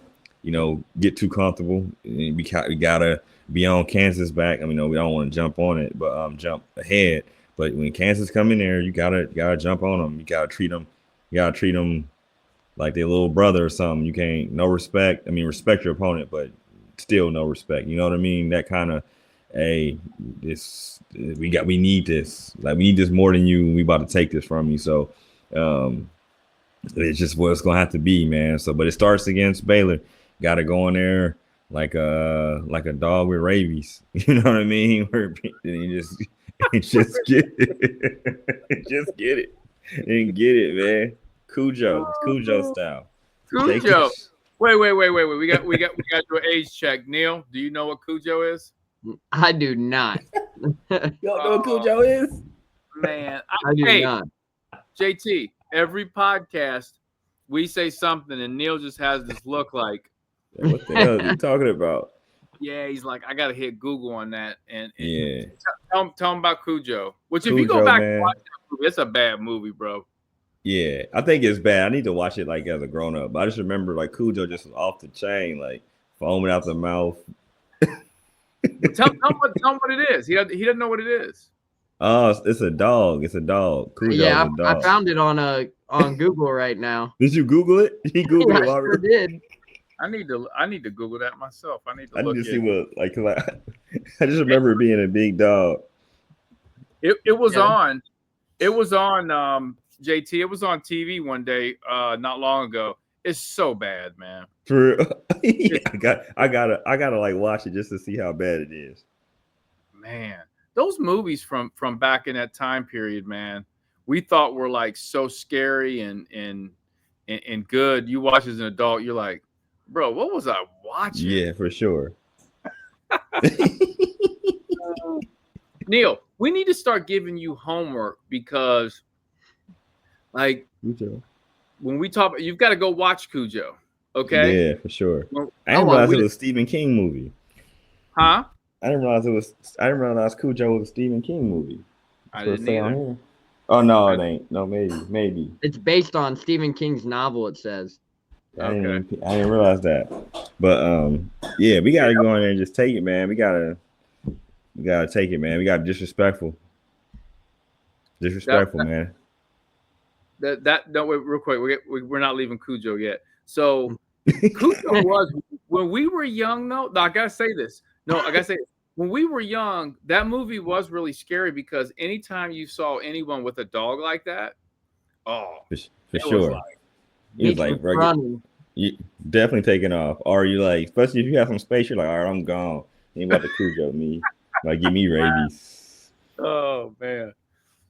get too comfortable. We gotta be on Kansas back. I mean, we don't want to jump on it, but jump ahead. But when Kansas come in there, you gotta jump on them. You gotta treat them like their little brother or something. You can't, no respect. I mean, respect your opponent, but still no respect. You know what I mean? That kind of, we need this. Like, we need this more than you. We about to take this from you. So it's just what it's gonna have to be, man. So, but it starts against Baylor. Got to go in there like a dog with rabies. You know what I mean? Where you just get it, just get it, and get it, man. Cujo style. Cujo. Wait. We got to do an age check. Neil, do you know what Cujo is? I do not. You don't know what Cujo is? Man, I do not. JT, every podcast we say something and Neil just has this look like, Yeah, what the hell are you talking about? yeah, he's like, I gotta hit Google on that. And Yeah, tell him about Cujo. Which if you go Cujo, back and man. watch that movie, it's a bad movie, bro. Yeah, I think it's bad. I need to watch it like as a grown up. But I just remember like Cujo just was off the chain, like foaming out the mouth. Tell him what it is. He doesn't know what it is. Oh, it's a dog. It's a dog. Cujo's Yeah, a I dog. found it on Google right now. Did you Google it? He Googled Yeah, it. I While sure did. I need to Google that myself. I need to I need look to see at what like. 'Cause I just remember it being a big dog. it was Yeah. on. It was on JT. It was on TV one day not long ago. It's so bad, man. For real. Yeah, I gotta like watch it just to see how bad it is. Man, those movies from back in that time period, man, we thought were like so scary and good. You watch as an adult, you're like, bro, what was I watching? Yeah, for sure. Neil, we need to start giving you homework because, like, Cujo. when we talk, you've got to go watch Cujo. Okay? Yeah, for sure. Well, I didn't well, realize we it was a Stephen King movie. huh? I didn't realize Cujo was a Stephen King movie. I That's what it didn't say on either. here. Oh no, it ain't. No, maybe. It's based on Stephen King's novel, it says. I Okay. didn't realize that. But yeah, we gotta go in there and just take it, man. We gotta take it, man. We got disrespectful, man. That no, wait, real quick. We're not leaving Cujo yet. So Cujo was when we were young, though. No, I gotta say this. No, I gotta say this. When we were young, that movie was really scary because anytime you saw anyone with a dog like that, oh, For it sure. was like, He was Meach like, was bro, running. you definitely taking off. Or you like, especially if you have some space, you're like, all right, I'm gone. You ain't about to Cujo me, like give me rabies. oh man,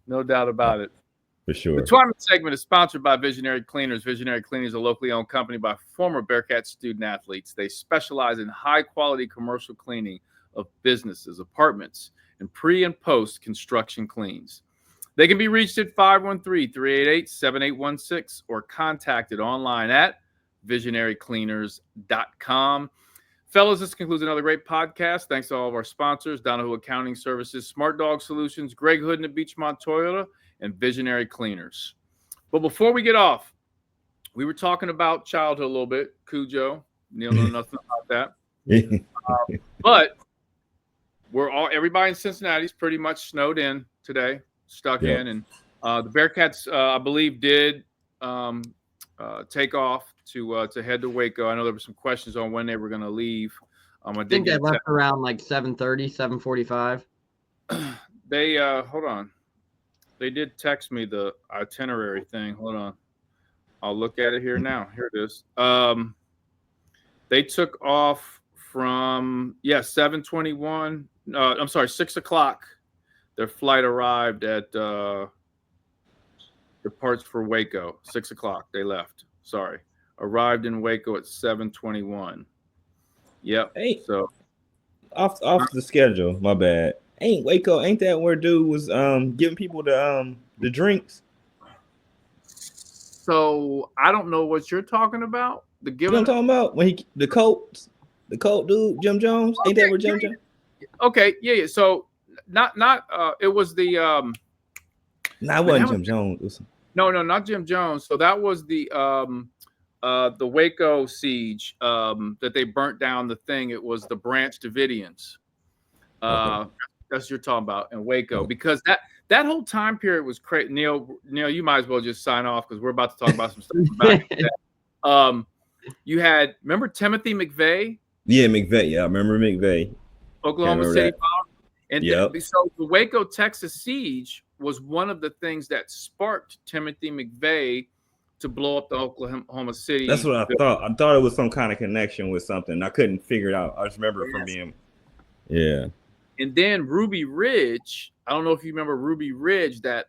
no doubt about it. For The sure. Twyman segment is sponsored by Visionary Cleaners. Visionary Cleaners is a locally owned company by former Bearcat student athletes. They specialize in high quality commercial cleaning of businesses, apartments, and pre and post construction cleans. They can be reached at 513-388-7816 or contacted online at visionarycleaners.com. Fellas, this concludes another great podcast. Thanks to all of our sponsors, Donahue Accounting Services, Smart Dog Solutions, Greg Hood and Beachmont Toyota, and Visionary Cleaners. But before we get off, we were talking about childhood a little bit. Cujo, Neil know nothing about that. But everybody in Cincinnati's pretty much snowed in today, stuck Yep. in, and the Bearcats, I believe, did take off to head to Waco. I know there were some questions on when they were going to leave. I think they left around like 7:30, 7:45. They hold on. They did text me the itinerary thing. Hold on. I'll look at it here now. Here it is. They took off from 7:21. I'm sorry, 6:00. Their flight arrived at departs for Waco. 6:00. They left. Sorry, arrived in Waco at 7:21. Yep. Hey. So off the schedule. My bad. Ain't Waco? Ain't that where dude was giving people the drinks? So I don't know what you're talking about. The You know giving. what I'm talking about? When the Colt dude, Jim Jones. Ain't that where Jim Jones? Okay, yeah. So not it was the Nah, it wasn't Jim Jones. It was... No, not Jim Jones. So that was the Waco siege that they burnt down the thing. It was the Branch Davidians. Okay. That's what you're talking about in Waco, because that whole time period was crazy. Neil, you might as well just sign off because we're about to talk about some stuff about that. You had, remember Timothy McVeigh? Yeah, McVeigh. Yeah, I remember McVeigh. Oklahoma City. And yep. So the Waco, Texas siege was one of the things that sparked Timothy McVeigh to blow up the Oklahoma City. That's what I thought. I thought it was some kind of connection with something. I couldn't figure it out. I just remember it from being, yeah. And then Ruby Ridge. I don't know if you remember Ruby Ridge. That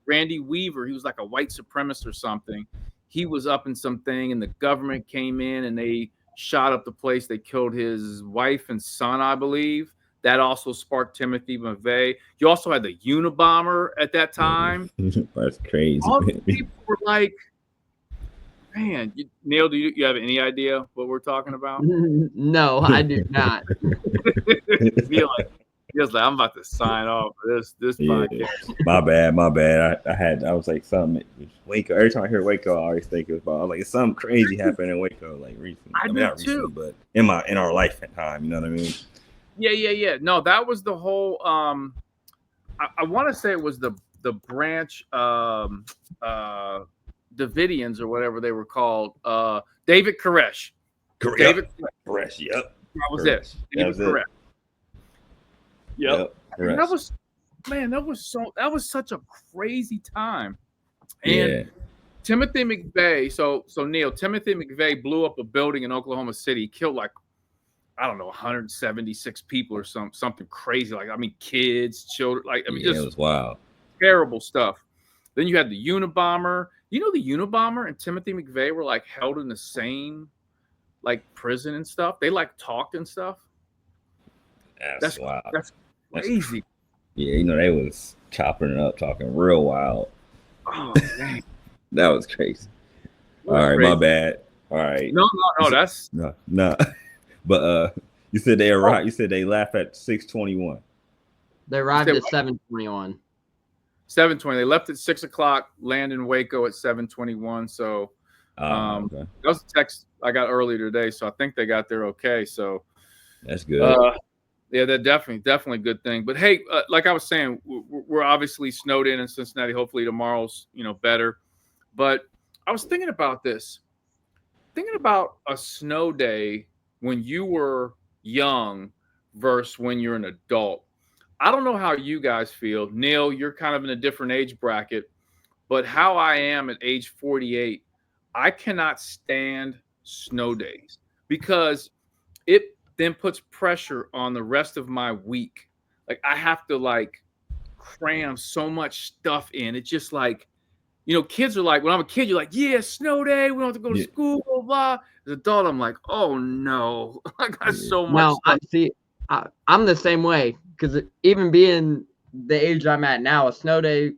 Randy Weaver. He was like a white supremacist or something. He was up in something, and the government came in and they shot up the place. They killed his wife and son, I believe. That also sparked Timothy McVeigh. You also had the Unabomber at that time. That's crazy. All these people were like, man, Neil, do you have any idea what we're talking about? No, I do not. Neil's like, I'm about to sign off for this podcast. My bad. I was like, something Waco. Every time I hear Waco, I always think it's about like something crazy happened in Waco, like recently. I mean, not recently, but in our lifetime, you know what I mean? Yeah. No, that was the whole. I want to say it was the branch Davidians or whatever they were called. David Koresh. David Koresh. Yep. That was it. David Koresh. Yep. That was such a crazy time. And Timothy McVeigh, so Neil, Timothy McVeigh blew up a building in Oklahoma City, killed like, I don't know, 176 people or something crazy. Like, I mean, kids, children, like, I mean, just it was wild. Terrible stuff. Then you had the Unabomber. You know, the Unabomber and Timothy McVeigh were like held in the same like prison and stuff. They like talked and stuff. That's wild. That's crazy. Yeah, you know, they was chopping it up, talking real wild. Oh, dang. That was crazy. All right, my bad. All right. No, that's no. But you said they arrived. You said they left at 6:21. They arrived at 7:21. 7:20. They left at 6 o'clock. Land in Waco at 7:21. So okay. That was a text I got earlier today. So I think they got there okay. So that's good. Yeah, that definitely a good thing. But hey, like I was saying, we're obviously snowed in Cincinnati. Hopefully tomorrow's better. But I was thinking about this. Thinking about a snow day when you were young versus when you're an adult. I don't know how you guys feel. Neil, you're kind of in a different age bracket, but how I am at age 48, I cannot stand snow days because it then puts pressure on the rest of my week. Like I have to like cram so much stuff in. It's just like, kids are like, when I'm a kid, you're like, yeah, snow day. We don't have to go to school, blah, blah. As an adult, I'm like, oh no, I got so much stuff. I'm the same way because even being the age I'm at now, a snow day,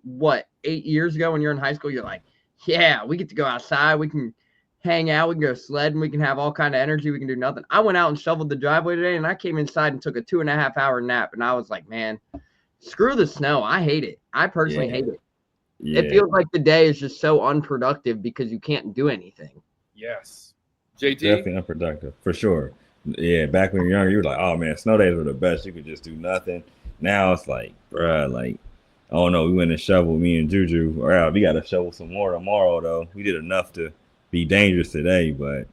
8 years ago when you're in high school, you're like, yeah, we get to go outside. We can hang out. We can go sledding. We can have all kind of energy. We can do nothing. I went out and shoveled the driveway today, and I came inside and took a 2.5 hour nap. And I was like, man, screw the snow. I hate it. I personally hate it. Yeah. It feels like the day is just so unproductive because you can't do anything. Yes. JT? Definitely unproductive, for sure. Yeah, back when you were younger, you were like, oh, man, snow days were the best. You could just do nothing. Now it's like, bruh, like, oh, no, we went and shoveled, me and Juju. All right, we got to shovel some more tomorrow, though. We did enough to be dangerous today, but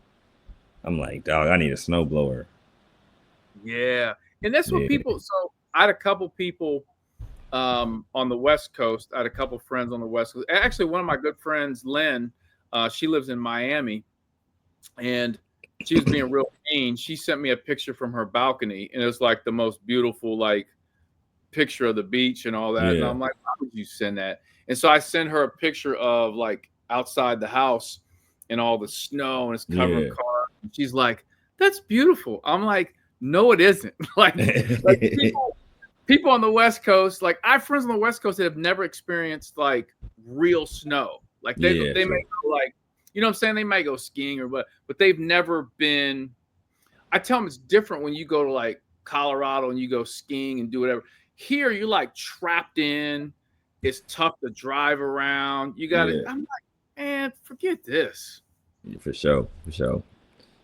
I'm like, dog, I need a snowblower. Yeah. And that's what people – so I had a couple people on the West Coast. I had a couple friends on the West Coast. Actually, one of my good friends, Lynn, she lives in Miami, and she was being real mean. She sent me a picture from her balcony, and it was like the most beautiful, like, picture of the beach and all that. Yeah. And I'm like, why would you send that? And so I sent her a picture of, like, outside the house and all the snow, and it's covering cars. And she's like, that's beautiful. I'm like, no, it isn't. like people on the West Coast, like, I have friends on the West Coast that have never experienced, like, real snow. Like, they may go, like, you know what I'm saying? They might go skiing or what, but they've never been. I tell them it's different when you go to like Colorado and you go skiing and do whatever. Here, you're like trapped in. It's tough to drive around. You got to. I'm like, man, forget this. Yeah, for sure.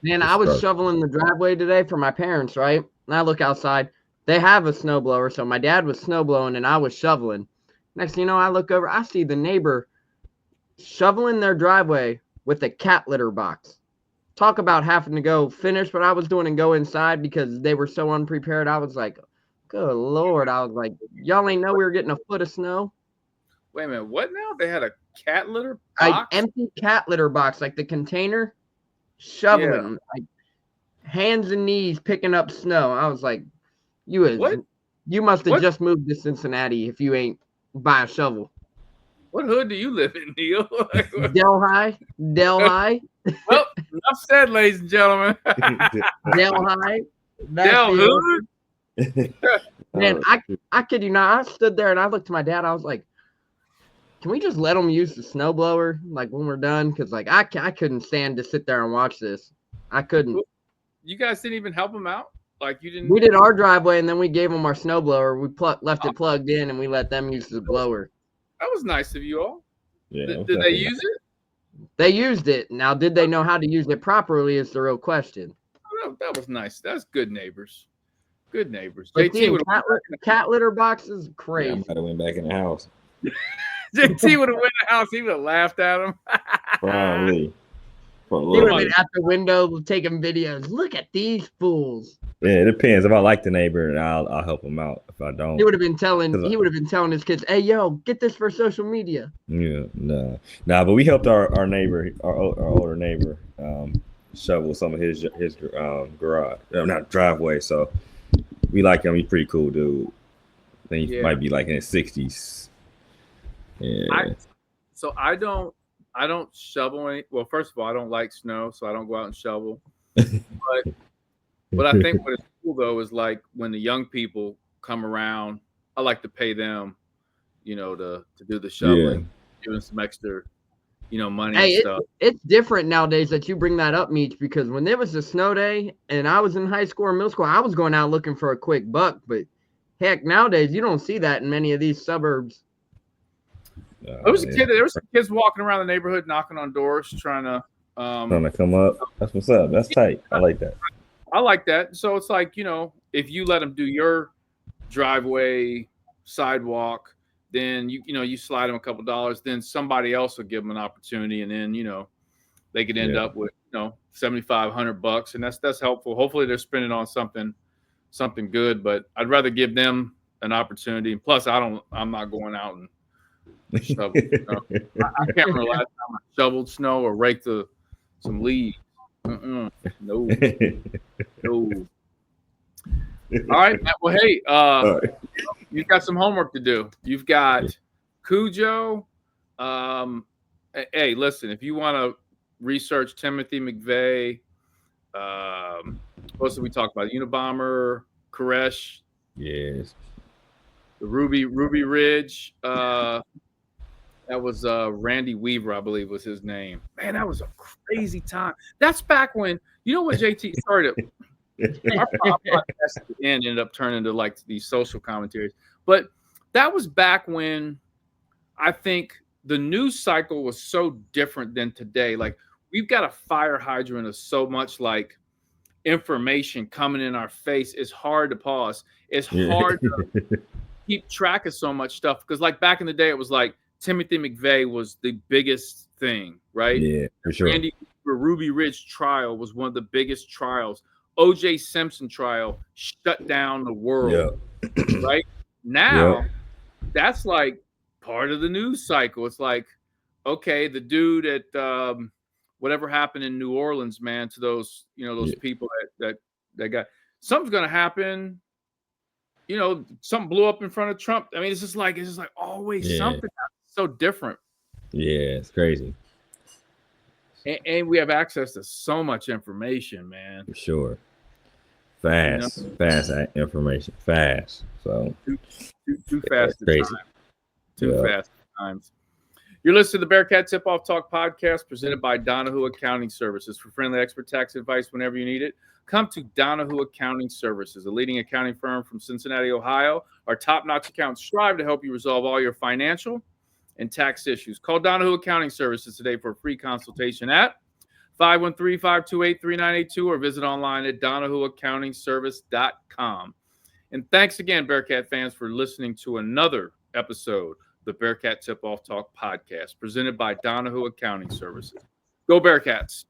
Man, I was shoveling the driveway today for my parents, right? And I look outside. They have a snowblower, so my dad was snowblowing and I was shoveling. Next thing you know, I look over. I see the neighbor shoveling their driveway with a cat litter box. Talk about having to go finish what I was doing and go inside because they were so unprepared. I was like, good Lord. I was like, y'all ain't know we were getting a foot of snow. Wait a minute. What now? They had a cat litter box? An empty cat litter box, like the container, shoveling, like hands and knees picking up snow. I was like, you must have just moved to Cincinnati if you ain't buy a shovel. What hood do you live in, Neil? Delhi. Well, enough said, ladies and gentlemen. Delhi. Del hood? Man, I kid you not. I stood there and I looked to my dad. I was like, can we just let them use the snowblower like when we're done? Because like I couldn't stand to sit there and watch this. I couldn't. You guys didn't even help them out. Like you didn't. We did our driveway and then we gave them our snowblower. We left it plugged in and we let them use the blower. That was nice of you all. Yeah. Did they use it? They used it. Now, did they know how to use it properly is the real question. Oh, that was nice. That's good neighbors. Good neighbors. But JT would cat litter boxes crazy. Yeah, I might have went back in the house. JT would have went in the house. He would have laughed at him. Probably. He would have been at the window taking videos. Look at these fools. Yeah, it depends. If I like the neighbor, I'll help him out. If I don't, he would have been telling his kids, "Hey, yo, get this for social media." Yeah, nah. But we helped our neighbor, our older neighbor, shovel some of his garage, not driveway. So we like him. He's pretty cool dude. I think he might be like in his 60s. Yeah. I don't shovel any. Well, first of all, I don't like snow, so I don't go out and shovel. But I think what is cool though is like when the young people come around, I like to pay them, to do the shoveling, give them some extra, money and stuff. It's different nowadays that you bring that up, Meach, because when there was a snow day and I was in high school or middle school, I was going out looking for a quick buck. But heck, nowadays you don't see that in many of these suburbs. There was some kids walking around the neighborhood knocking on doors trying to come up. That's what's up. That's tight. I like that. I like that. So it's like, if you let them do your driveway, sidewalk, then you slide them a couple dollars, then somebody else will give them an opportunity, and then they could end up with $7,500, and that's helpful. Hopefully they're spending on something good, but I'd rather give them an opportunity. And plus, I'm not going out and shovel. I can't remember the last time I shoveled snow or raked some leaves. No. All right, Matt. Well, hey, you've got some homework to do. You've got Cujo. Hey, listen, if you want to research Timothy McVeigh, what else did we talk about? Unabomber, Koresh. Yes. The Ruby Ridge. That was Randy Weaver, I believe was his name. Man, that was a crazy time. That's back when, what, JT, sorry to our podcast at the end ended up turning into like these social commentaries. But that was back when I think the news cycle was so different than today. Like we've got a fire hydrant of so much like information coming in our face. It's hard to pause. It's hard to keep track of so much stuff. Because like back in the day, it was like Timothy McVeigh was the biggest thing, right? Yeah, for sure. Randy Ruby Ridge trial was one of the biggest trials. O.J. Simpson trial shut down the world, right? Now, that's like part of the news cycle. It's like, okay, the dude at whatever happened in New Orleans, man, to those, those people that got something's going to happen. Something blew up in front of Trump. I mean, it's just like always something so different. Yeah, it's crazy. And we have access to so much information, man. For sure. Fast information. Fast. So too fast at times. Too fast at times. You're listening to the Bearcat Tip-Off Talk podcast presented by Donahue Accounting Services. For friendly expert tax advice whenever you need it, come to Donahue Accounting Services, a leading accounting firm from Cincinnati, Ohio. Our top-notch accountants strive to help you resolve all your financial and tax issues. Call Donahue Accounting Services today for a free consultation at 513-528-3982 or visit online at donahueaccountingservice.com. And thanks again, Bearcat fans, for listening to another episode of the Bearcat Tip-Off Talk podcast presented by Donahue Accounting Services. Go Bearcats!